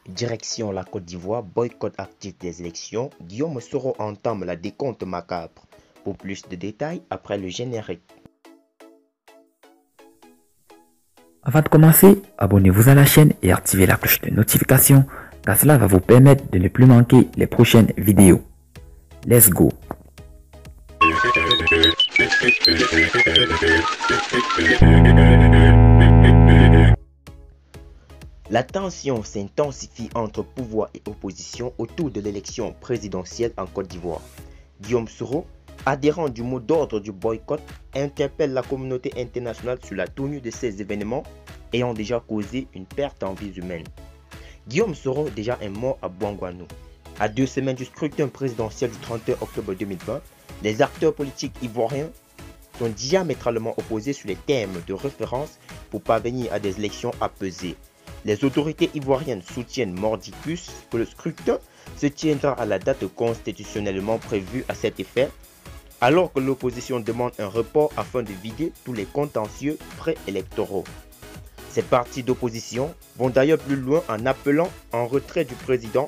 Direction la Côte d'Ivoire, boycott actif des élections, Guillaume Soro entame la décompte macabre. Pour plus de détails, après le générique. Avant de commencer, abonnez-vous à la chaîne et activez la cloche de notification, car cela va vous permettre de ne plus manquer les prochaines vidéos. Let's go! La tension s'intensifie entre pouvoir et opposition autour de l'élection présidentielle en Côte d'Ivoire. Guillaume Soro, adhérent du mot d'ordre du boycott, interpelle la communauté internationale sur la tenue de ces événements ayant déjà causé une perte en vies humaines. Guillaume Soro déjà est mort à Bouangouanou. À 2 semaines du scrutin présidentiel du 31 octobre 2020, les acteurs politiques ivoiriens sont diamétralement opposés sur les thèmes de référence pour parvenir à des élections apaisées. Les autorités ivoiriennes soutiennent mordicus que le scrutin se tiendra à la date constitutionnellement prévue à cet effet, alors que l'opposition demande un report afin de vider tous les contentieux préélectoraux. Ces partis d'opposition vont d'ailleurs plus loin en appelant en retrait du président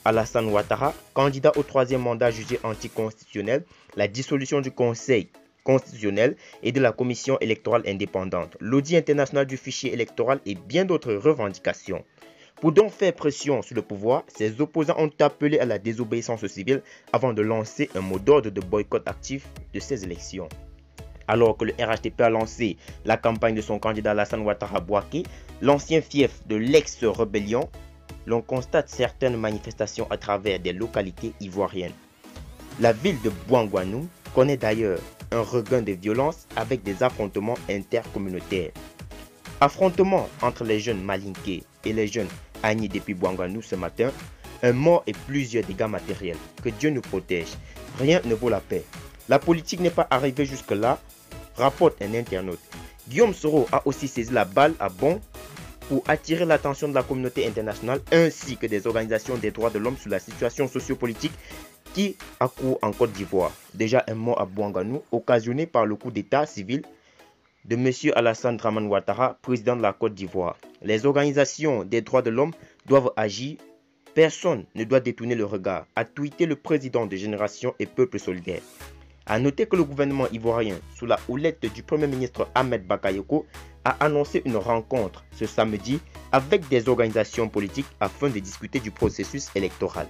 Alassane Ouattara, candidat au 3e mandat jugé anticonstitutionnel, la dissolution du Conseil constitutionnel et de la Commission électorale indépendante, l'audit international du fichier électoral et bien d'autres revendications. Pour donc faire pression sur le pouvoir, ses opposants ont appelé à la désobéissance civile avant de lancer un mot d'ordre de boycott actif de ces élections. Alors que le RHDP a lancé la campagne de son candidat Alassane Ouattara Bouaké, l'ancien fief de l'ex-rébellion, l'on constate certaines manifestations à travers des localités ivoiriennes. La ville de Bouangouanou connaît d'ailleurs un regain de violence avec des affrontements intercommunautaires. Affrontements entre les jeunes malinqués et les jeunes Agni depuis Bouangouanou ce matin, un mort et plusieurs dégâts matériels. Que Dieu nous protège. Rien ne vaut la paix. La politique n'est pas arrivée jusque-là, rapporte un internaute. Guillaume Soro a aussi saisi la balle à bond pour attirer l'attention de la communauté internationale ainsi que des organisations des droits de l'homme sur la situation sociopolitique qui accourt en Côte d'Ivoire. Déjà un mort à Bouangouanou occasionné par le coup d'état civil de M. Alassane Dramane Ouattara, président de la Côte d'Ivoire. Les organisations des droits de l'homme doivent agir. Personne ne doit détourner le regard, a tweeté le président de Génération et Peuple Solidaire. A noter que le gouvernement ivoirien, sous la houlette du Premier ministre Ahmed Bakayoko, a annoncé une rencontre ce samedi avec des organisations politiques afin de discuter du processus électoral.